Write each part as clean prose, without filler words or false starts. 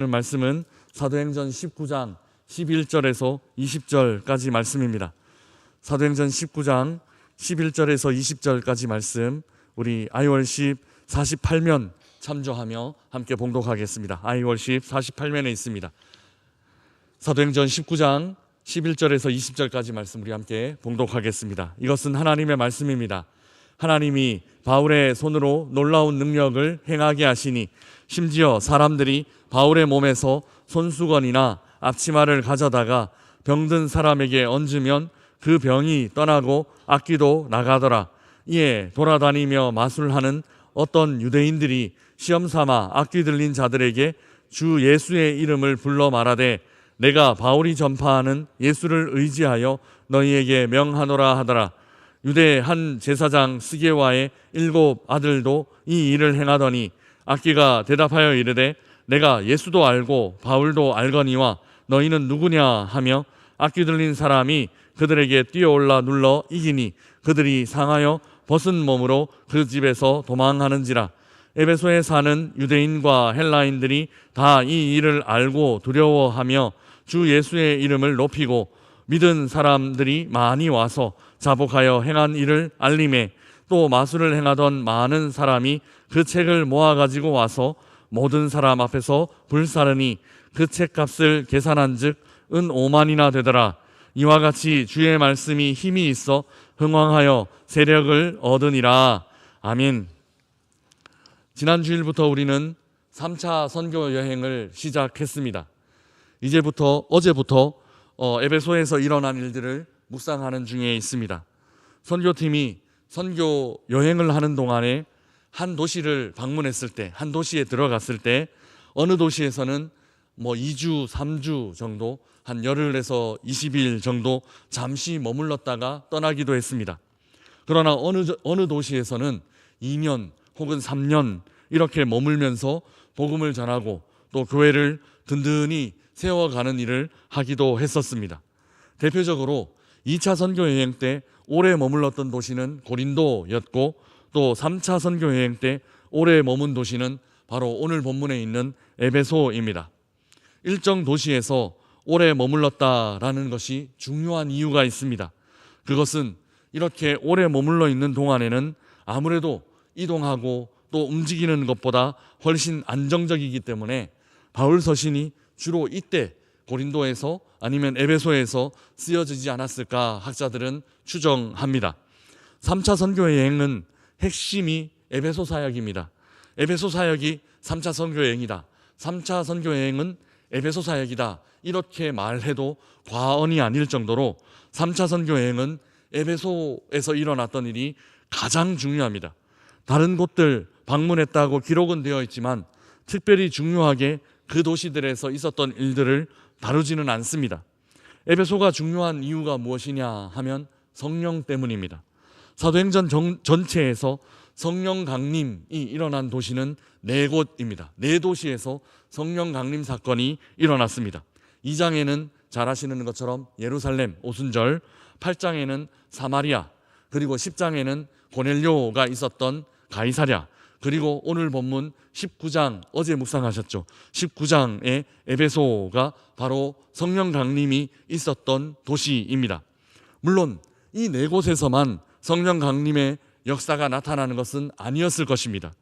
오늘 말씀은 사도행전 19장 11절에서 20절까지 말씀입니다. 사도행전 19장 11절에서 20절까지 말씀, 우리 아이월십 48면 참조하며 함께 봉독하겠습니다. 아이월십 48면에 있습니다. 사도행전 19장 11절에서 20절까지 말씀 우리 함께 봉독하겠습니다. 이것은 하나님의 말씀입니다. 하나님이 바울의 손으로 놀라운 능력을 행하게 하시니 심지어 사람들이 바울의 몸에서 손수건이나 앞치마를 가져다가 병든 사람에게 얹으면 그 병이 떠나고 악귀도 나가더라. 이에 돌아다니며 마술하는 어떤 유대인들이 시험삼아 악귀 들린 자들에게 주 예수의 이름을 불러 말하되 내가 바울이 전파하는 예수를 의지하여 너희에게 명하노라 하더라. 유대 한 제사장 스게와의 7 아들도 이 일을 행하더니 악귀가 대답하여 이르되 내가 예수도 알고 바울도 알거니와 너희는 누구냐 하며 악귀 들린 사람이 그들에게 뛰어올라 눌러 이기니 그들이 상하여 벗은 몸으로 그 집에서 도망하는지라. 에베소에 사는 유대인과 헬라인들이 다 이 일을 알고 두려워하며 주 예수의 이름을 높이고 믿은 사람들이 많이 와서 자복하여 행한 일을 알림에 또 마술을 행하던 많은 사람이 그 책을 모아가지고 와서 모든 사람 앞에서 불사르니 그 책값을 계산한 즉 은 5만이나 되더라. 이와 같이 주의 말씀이 힘이 있어 흥왕하여 세력을 얻으니라. 아멘. 지난 주일부터 우리는 3차 선교 여행을 시작했습니다. 어제부터 에베소에서 일어난 일들을 묵상하는 중에 있습니다. 선교팀이 선교 여행을 하는 동안에 한 도시를 방문했을 때, 한 도시에 들어갔을 때 어느 도시에서는 2주, 3주 정도, 한 열흘에서 20일 정도 잠시 머물렀다가 떠나기도 했습니다. 그러나 어느 도시에서는 2년 혹은 3년 이렇게 머물면서 복음을 전하고 또 교회를 든든히 세워가는 일을 하기도 했었습니다. 대표적으로 2차 선교 여행 때 오래 머물렀던 도시는 고린도였고 또 3차 선교 여행 때 오래 머문 도시는 바로 오늘 본문에 있는 에베소입니다. 일정 도시에서 오래 머물렀다라는 것이 중요한 이유가 있습니다. 그것은 이렇게 오래 머물러 있는 동안에는 아무래도 이동하고 또 움직이는 것보다 훨씬 안정적이기 때문에 바울 서신이 주로 이때 고린도에서 아니면 에베소에서 쓰여지지 않았을까 학자들은 추정합니다. 3차 선교 여행은 핵심이 에베소 사역입니다. 에베소 사역이 3차 선교 여행이다. 3차 선교 여행은 에베소 사역이다. 이렇게 말해도 과언이 아닐 정도로 3차 선교 여행은 에베소에서 일어났던 일이 가장 중요합니다. 다른 곳들 방문했다고 기록은 되어 있지만 특별히 중요하게 그 도시들에서 있었던 일들을 다루지는 않습니다. 에베소가 중요한 이유가 무엇이냐 하면 성령 때문입니다. 사도행전 전체에서 성령 강림이 일어난 도시는 4곳입니다. 4도시에서 성령 강림 사건이 일어났습니다. 2장에는 잘 아시는 것처럼 예루살렘 오순절, 8장에는 사마리아, 그리고 10장에는 고넬료가 있었던 가이사랴, 그리고 오늘 본문 19장, 어제 묵상하셨죠. 19장의 에베소가 바로 성령 강림이 있었던 도시입니다. 물론 이 4곳에서만 성령 강림의 역사가 나타나는 것은 아니었을 것입니다.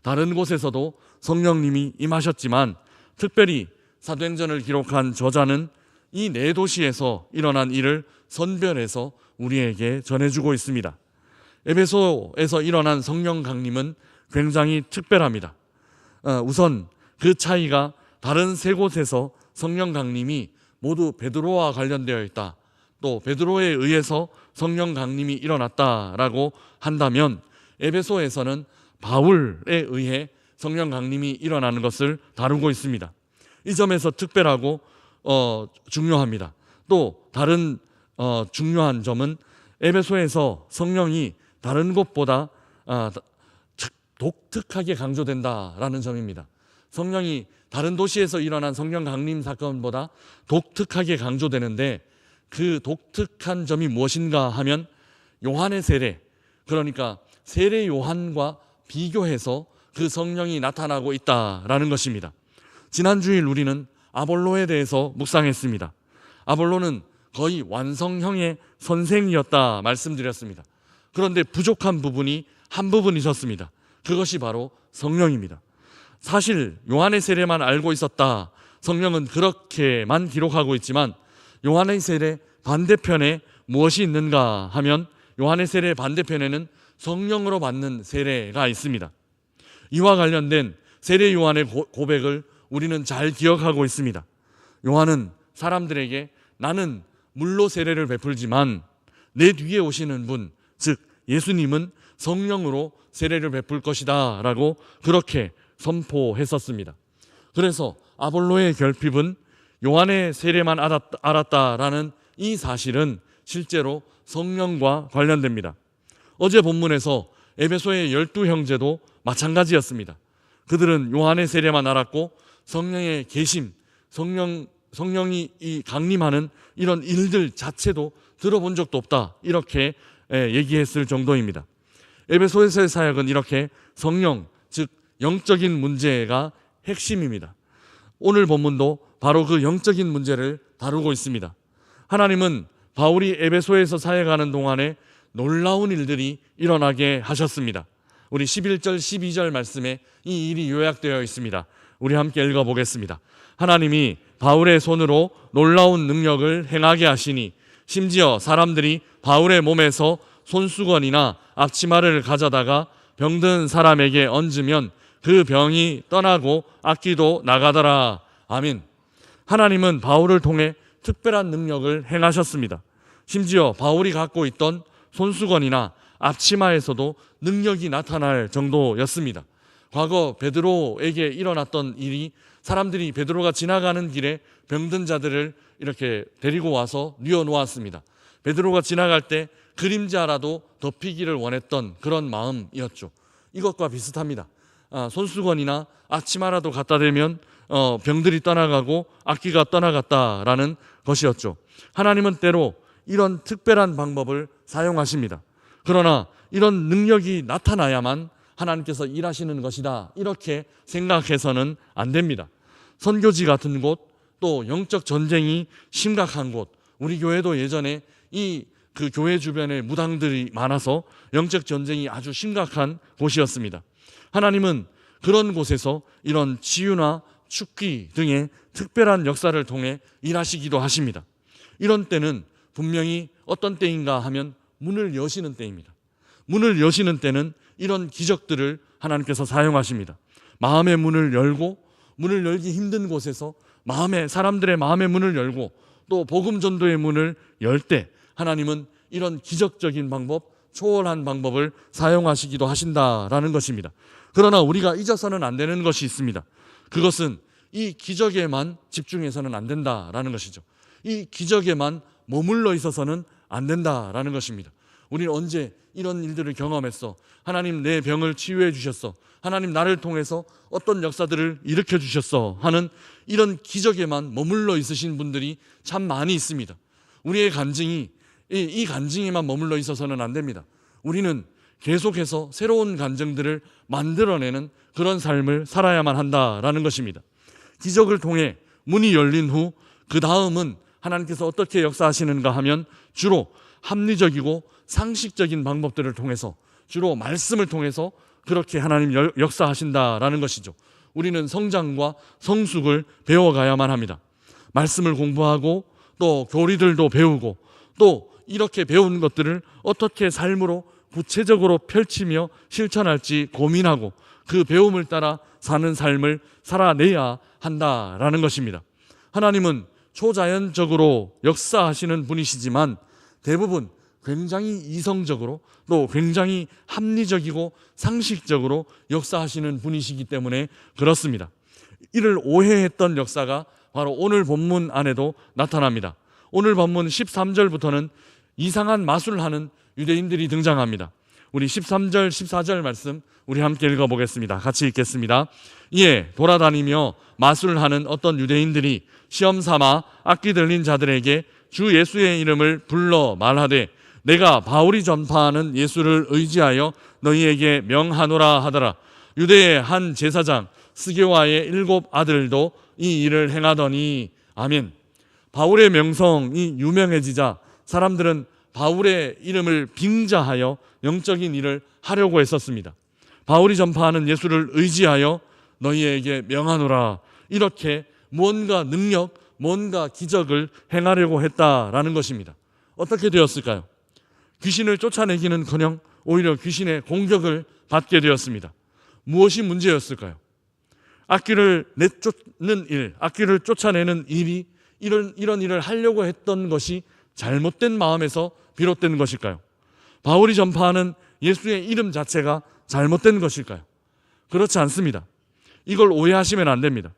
다른 곳에서도 성령님이 임하셨지만 특별히 사도행전을 기록한 저자는 이 4도시에서 일어난 일을 선별해서 우리에게 전해주고 있습니다. 에베소에서 일어난 성령 강림은 굉장히 특별합니다. 우선 그 차이가 다른 3곳에서 성령 강림이 모두 베드로와 관련되어 있다, 또 베드로에 의해서 성령 강림이 일어났다라고 한다면 에베소에서는 바울에 의해 성령 강림이 일어나는 것을 다루고 있습니다. 이 점에서 특별하고 중요합니다. 또 다른 중요한 점은 에베소에서 성령이 다른 곳보다 독특하게 강조된다라는 점입니다. 성령이 다른 도시에서 일어난 성령 강림 사건보다 독특하게 강조되는데 그 독특한 점이 무엇인가 하면 요한의 세례, 그러니까 세례 요한과 비교해서 그 성령이 나타나고 있다라는 것입니다. 지난 주일 우리는 아볼로에 대해서 묵상했습니다. 아볼로는 거의 완성형의 선생이었다 말씀드렸습니다. 그런데 부족한 부분이 한 부분 있었습니다. 그것이 바로 성령입니다. 사실 요한의 세례만 알고 있었다. 성령은 그렇게만 기록하고 있지만 요한의 세례 반대편에 무엇이 있는가 하면 요한의 세례 반대편에는 성령으로 받는 세례가 있습니다. 이와 관련된 세례 요한의 고백을 우리는 잘 기억하고 있습니다. 요한은 사람들에게 나는 물로 세례를 베풀지만 내 뒤에 오시는 분, 즉 예수님은 성령으로 세례를 베풀 것이다 라고 그렇게 선포했었습니다. 그래서 아볼로의 결핍은 요한의 세례만 알았다라는 이 사실은 실제로 성령과 관련됩니다. 어제 본문에서 에베소의 12형제도 마찬가지였습니다. 그들은 요한의 세례만 알았고 성령의 계심, 성령이 이 강림하는 이런 일들 자체도 들어본 적도 없다, 이렇게 얘기했을 정도입니다. 에베소에서의 사역은 이렇게 성령, 즉 영적인 문제가 핵심입니다. 오늘 본문도 바로 그 영적인 문제를 다루고 있습니다. 하나님은 바울이 에베소에서 사역하는 동안에 놀라운 일들이 일어나게 하셨습니다. 우리 11절 12절 말씀에 이 일이 요약되어 있습니다. 우리 함께 읽어보겠습니다. 하나님이 바울의 손으로 놀라운 능력을 행하게 하시니 심지어 사람들이 바울의 몸에서 손수건이나 앞치마를 가져다가 병든 사람에게 얹으면 그 병이 떠나고 악기도 나가더라. 아멘. 하나님은 바울을 통해 특별한 능력을 행하셨습니다. 심지어 바울이 갖고 있던 손수건이나 앞치마에서도 능력이 나타날 정도였습니다. 과거 베드로에게 일어났던 일이 사람들이 베드로가 지나가는 길에 병든 자들을 이렇게 데리고 와서 뉘어놓았습니다. 베드로가 지나갈 때 그림자라도 덮이기를 원했던 그런 마음이었죠. 이것과 비슷합니다. 손수건이나 앞치마라도 갖다 대면 병들이 떠나가고 악기가 떠나갔다라는 것이었죠. 하나님은 때로 이런 특별한 방법을 사용하십니다. 그러나 이런 능력이 나타나야만 하나님께서 일하시는 것이다, 이렇게 생각해서는 안 됩니다. 선교지 같은 곳, 또 영적 전쟁이 심각한 곳, 우리 교회도 예전에 그 교회 주변에 무당들이 많아서 영적 전쟁이 아주 심각한 곳이었습니다. 하나님은 그런 곳에서 이런 치유나 축기 등의 특별한 역사를 통해 일하시기도 하십니다. 이런 때는 분명히 어떤 때인가 하면 문을 여시는 때입니다. 문을 여시는 때는 이런 기적들을 하나님께서 사용하십니다. 마음의 문을 열고, 문을 열기 힘든 곳에서 사람들의 마음의 문을 열고 또 복음 전도의 문을 열 때 하나님은 이런 기적적인 방법, 초월한 방법을 사용하시기도 하신다라는 것입니다. 그러나 우리가 잊어서는 안 되는 것이 있습니다. 그것은 이 기적에만 집중해서는 안 된다라는 것이죠. 이 기적에만 머물러 있어서는 안 된다라는 것입니다. 우리는 언제 이런 일들을 경험했어? 하나님 내 병을 치유해 주셨어. 하나님 나를 통해서 어떤 역사들을 일으켜 주셨어 하는 이런 기적에만 머물러 있으신 분들이 참 많이 있습니다. 우리의 간증이 이 간증에만 머물러 있어서는 안 됩니다. 우리는 계속해서 새로운 간증들을 만들어내는 그런 삶을 살아야만 한다라는 것입니다. 기적을 통해 문이 열린 후 그 다음은 하나님께서 어떻게 역사하시는가 하면 주로 합리적이고 상식적인 방법들을 통해서, 주로 말씀을 통해서 그렇게 하나님 역사하신다라는 것이죠. 우리는 성장과 성숙을 배워가야만 합니다. 말씀을 공부하고 또 교리들도 배우고 또 이렇게 배운 것들을 어떻게 삶으로 구체적으로 펼치며 실천할지 고민하고 그 배움을 따라 사는 삶을 살아내야 한다라는 것입니다. 하나님은 초자연적으로 역사하시는 분이시지만 대부분 굉장히 이성적으로 또 굉장히 합리적이고 상식적으로 역사하시는 분이시기 때문에 그렇습니다. 이를 오해했던 역사가 바로 오늘 본문 안에도 나타납니다. 오늘 본문 13절부터는 이상한 마술을 하는 유대인들이 등장합니다. 우리 13절 14절 말씀 우리 함께 읽어보겠습니다. 같이 읽겠습니다. 이에 돌아다니며 마술을 하는 어떤 유대인들이 시험 삼아 악기 들린 자들에게 주 예수의 이름을 불러 말하되 내가 바울이 전파하는 예수를 의지하여 너희에게 명하노라 하더라. 유대의 한 제사장 스게와의 7 아들도 이 일을 행하더니 아멘. 바울의 명성이 유명해지자 사람들은 바울의 이름을 빙자하여 영적인 일을 하려고 했었습니다. 바울이 전파하는 예수를 의지하여 너희에게 명하노라, 이렇게 뭔가 능력, 뭔가 기적을 행하려고 했다라는 것입니다. 어떻게 되었을까요? 귀신을 쫓아내기는커녕 오히려 귀신의 공격을 받게 되었습니다. 무엇이 문제였을까요? 악귀를 내쫓는 일, 악귀를 쫓아내는 일이 이런 일을 하려고 했던 것이 잘못된 마음에서 비롯된 것일까요? 바울이 전파하는 예수의 이름 자체가 잘못된 것일까요? 그렇지 않습니다. 이걸 오해하시면 안 됩니다.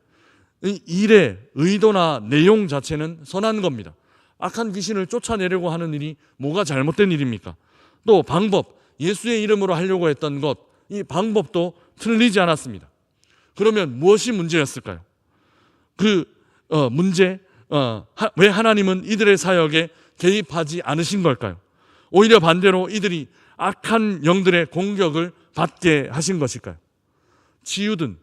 이 일의 의도나 내용 자체는 선한 겁니다. 악한 귀신을 쫓아내려고 하는 일이 뭐가 잘못된 일입니까? 또 방법, 예수의 이름으로 하려고 했던 것, 이 방법도 틀리지 않았습니다. 그러면 무엇이 문제였을까요? 왜 하나님은 이들의 사역에 개입하지 않으신 걸까요? 오히려 반대로 이들이 악한 영들의 공격을 받게 하신 것일까요? 치유든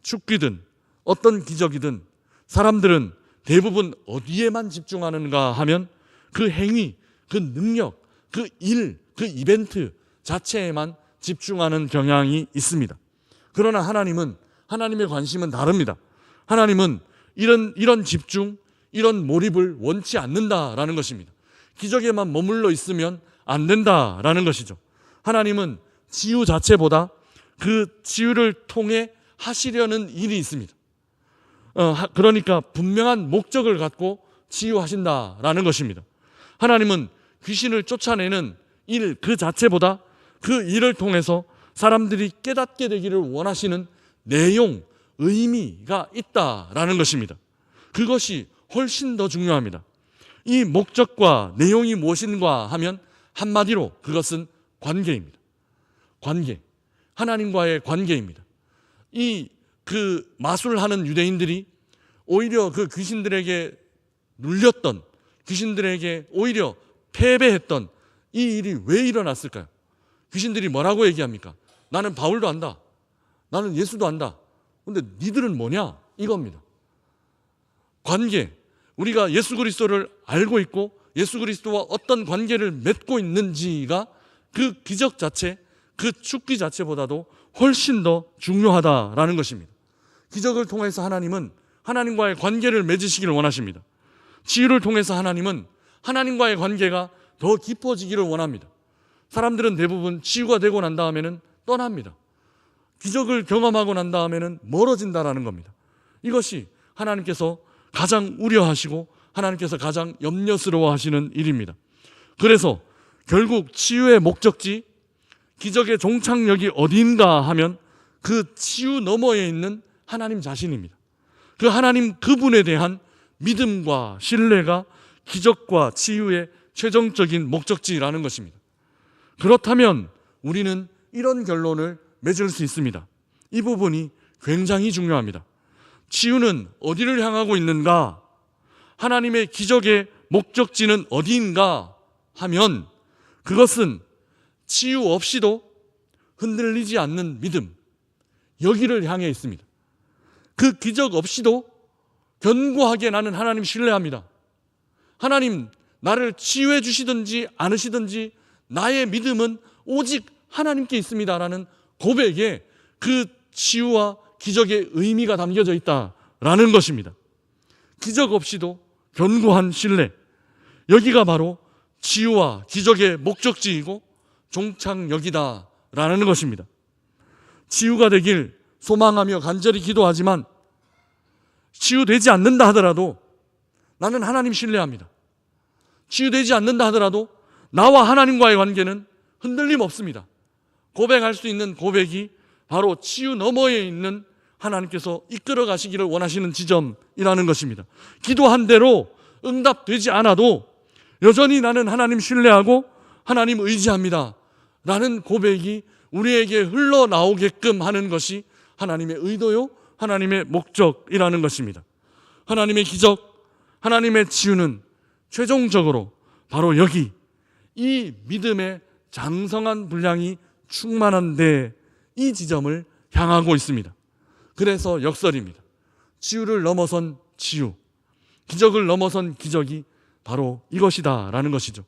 축기든 어떤 기적이든 사람들은 대부분 어디에만 집중하는가 하면 그 행위, 그 능력, 그 일, 그 이벤트 자체에만 집중하는 경향이 있습니다. 그러나 하나님의 관심은 다릅니다. 하나님은 이런 집중, 이런 몰입을 원치 않는다라는 것입니다. 기적에만 머물러 있으면 안 된다라는 것이죠. 하나님은 치유 자체보다 그 치유를 통해 하시려는 일이 있습니다. 그러니까 분명한 목적을 갖고 치유하신다라는 것입니다. 하나님은 귀신을 쫓아내는 일 그 자체보다 그 일을 통해서 사람들이 깨닫게 되기를 원하시는 내용, 의미가 있다라는 것입니다. 그것이 훨씬 더 중요합니다. 이 목적과 내용이 무엇인가 하면 한마디로 그것은 관계입니다. 관계, 하나님과의 관계입니다. 그 마술하는 유대인들이 오히려 그 귀신들에게 눌렸던, 귀신들에게 오히려 패배했던 이 일이 왜 일어났을까요? 귀신들이 뭐라고 얘기합니까? 나는 바울도 안다. 나는 예수도 안다. 근데 니들은 뭐냐? 이겁니다. 관계. 우리가 예수 그리스도를 알고 있고 예수 그리스도와 어떤 관계를 맺고 있는지가 그 기적 자체, 그 축기 자체보다도 훨씬 더 중요하다라는 것입니다. 기적을 통해서 하나님은 하나님과의 관계를 맺으시기를 원하십니다. 치유를 통해서 하나님은 하나님과의 관계가 더 깊어지기를 원합니다. 사람들은 대부분 치유가 되고 난 다음에는 떠납니다. 기적을 경험하고 난 다음에는 멀어진다라는 겁니다. 이것이 하나님께서 가장 우려하시고 하나님께서 가장 염려스러워 하시는 일입니다. 그래서 결국 치유의 목적지, 기적의 종착역이 어디인가 하면 그 치유 너머에 있는 하나님 자신입니다. 그 하나님 그분에 대한 믿음과 신뢰가 기적과 치유의 최종적인 목적지라는 것입니다. 그렇다면 우리는 이런 결론을 맺을 수 있습니다. 이 부분이 굉장히 중요합니다. 치유는 어디를 향하고 있는가? 하나님의 기적의 목적지는 어디인가 하면 그것은 치유 없이도 흔들리지 않는 믿음, 여기를 향해 있습니다. 그 기적 없이도 견고하게 나는 하나님 신뢰합니다. 하나님 나를 치유해 주시든지 않으시든지 나의 믿음은 오직 하나님께 있습니다라는 고백에 그 치유와 기적의 의미가 담겨져 있다라는 것입니다. 기적 없이도 견고한 신뢰, 여기가 바로 치유와 기적의 목적지이고 종착역이다라는 것입니다. 치유가 되길 소망하며 간절히 기도하지만 치유되지 않는다 하더라도 나는 하나님 신뢰합니다. 치유되지 않는다 하더라도 나와 하나님과의 관계는 흔들림 없습니다. 고백할 수 있는 고백이 바로 치유 너머에 있는 하나님께서 이끌어 가시기를 원하시는 지점이라는 것입니다. 기도한 대로 응답되지 않아도 여전히 나는 하나님 신뢰하고 하나님 의지합니다 라는 고백이 우리에게 흘러나오게끔 하는 것이 하나님의 의도요, 하나님의 목적이라는 것입니다. 하나님의 기적, 하나님의 치유는 최종적으로 바로 여기 이 믿음의 장성한 분량이 충만한데 이 지점을 향하고 있습니다. 그래서 역설입니다. 치유를 넘어선 치유, 기적을 넘어선 기적이 바로 이것이다 라는 것이죠.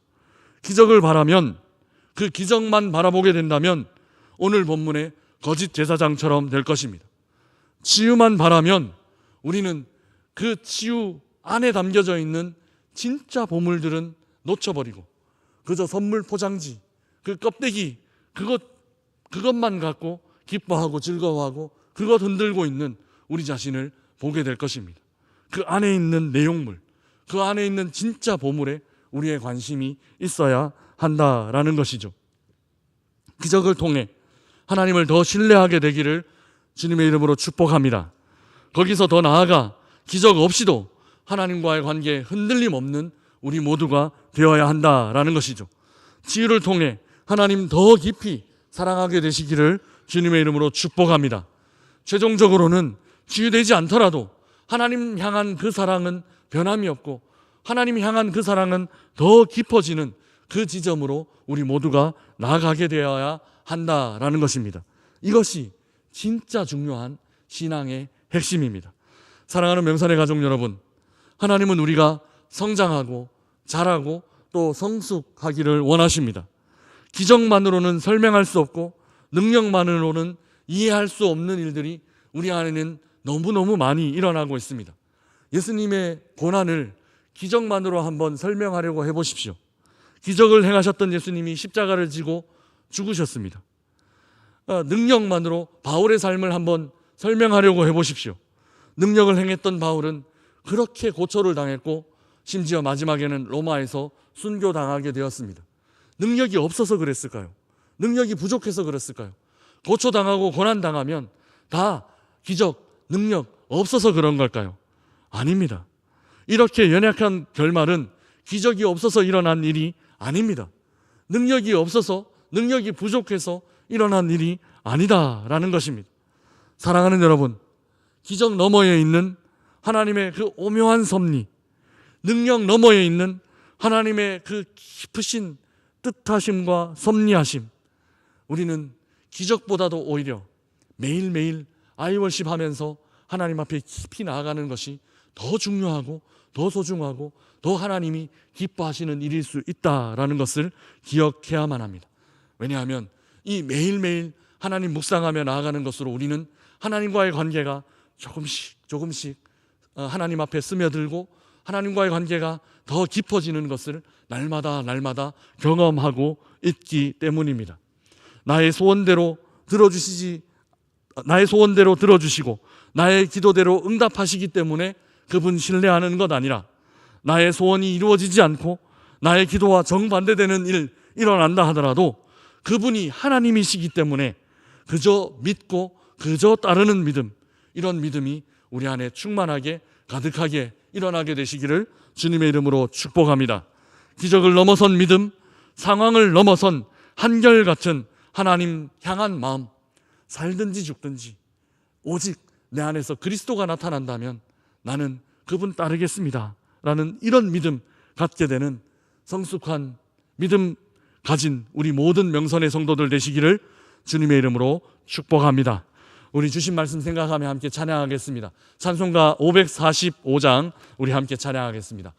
기적을 바라면, 그 기적만 바라보게 된다면 오늘 본문의 거짓 제사장처럼 될 것입니다. 치유만 바라면 우리는 그 치유 안에 담겨져 있는 진짜 보물들은 놓쳐버리고 그저 선물 포장지, 그 껍데기, 그것만 갖고 기뻐하고 즐거워하고 그것 흔들고 있는 우리 자신을 보게 될 것입니다. 그 안에 있는 내용물, 그 안에 있는 진짜 보물에 우리의 관심이 있어야 한다라는 것이죠. 기적을 통해 하나님을 더 신뢰하게 되기를 주님의 이름으로 축복합니다. 거기서 더 나아가 기적 없이도 하나님과의 관계에 흔들림 없는 우리 모두가 되어야 한다라는 것이죠. 치유를 통해 하나님 더 깊이 사랑하게 되시기를 주님의 이름으로 축복합니다. 최종적으로는 치유되지 않더라도 하나님 향한 그 사랑은 변함이 없고 하나님 향한 그 사랑은 더 깊어지는 그 지점으로 우리 모두가 나아가게 되어야 한다라는 것입니다. 이것이 진짜 중요한 신앙의 핵심입니다. 사랑하는 명산의 가족 여러분, 하나님은 우리가 성장하고 자라고 또 성숙하기를 원하십니다. 기적만으로는 설명할 수 없고 능력만으로는 이해할 수 없는 일들이 우리 안에는 너무너무 많이 일어나고 있습니다. 예수님의 고난을 기적만으로 한번 설명하려고 해보십시오. 기적을 행하셨던 예수님이 십자가를 지고 죽으셨습니다. 능력만으로 바울의 삶을 한번 설명하려고 해보십시오. 능력을 행했던 바울은 그렇게 고초를 당했고 심지어 마지막에는 로마에서 순교당하게 되었습니다. 능력이 없어서 그랬을까요? 능력이 부족해서 그랬을까요? 고초당하고 고난당하면 다 기적, 능력 없어서 그런 걸까요? 아닙니다. 이렇게 연약한 결말은 기적이 없어서 일어난 일이 아닙니다. 능력이 없어서, 능력이 부족해서 일어난 일이 아니다라는 것입니다. 사랑하는 여러분, 기적 너머에 있는 하나님의 그 오묘한 섭리, 능력 너머에 있는 하나님의 그 깊으신 뜻하심과 섭리하심, 우리는 기적보다도 오히려 매일매일 아이월십 하면서 하나님 앞에 깊이 나아가는 것이 더 중요하고 더 소중하고 더 하나님이 기뻐하시는 일일 수 있다라는 것을 기억해야만 합니다. 왜냐하면 이 매일매일 하나님 묵상하며 나아가는 것으로 우리는 하나님과의 관계가 조금씩 하나님 앞에 스며들고 하나님과의 관계가 더 깊어지는 것을 날마다 경험하고 있기 때문입니다. 나의 소원대로 들어주시고 나의 기도대로 응답하시기 때문에 그분 신뢰하는 것 아니라 나의 소원이 이루어지지 않고 나의 기도와 정반대되는 일 일어난다 하더라도 그분이 하나님이시기 때문에 그저 믿고 그저 따르는 믿음, 이런 믿음이 우리 안에 충만하게 가득하게 일어나게 되시기를 주님의 이름으로 축복합니다. 기적을 넘어선 믿음, 상황을 넘어선 한결같은 하나님 향한 마음, 살든지 죽든지 오직 내 안에서 그리스도가 나타난다면 나는 그분 따르겠습니다 라는 이런 믿음 갖게 되는 성숙한 믿음 가진 우리 모든 명선의 성도들 되시기를 주님의 이름으로 축복합니다. 우리 주신 말씀 생각하며 함께 찬양하겠습니다. 찬송가 545장 우리 함께 찬양하겠습니다.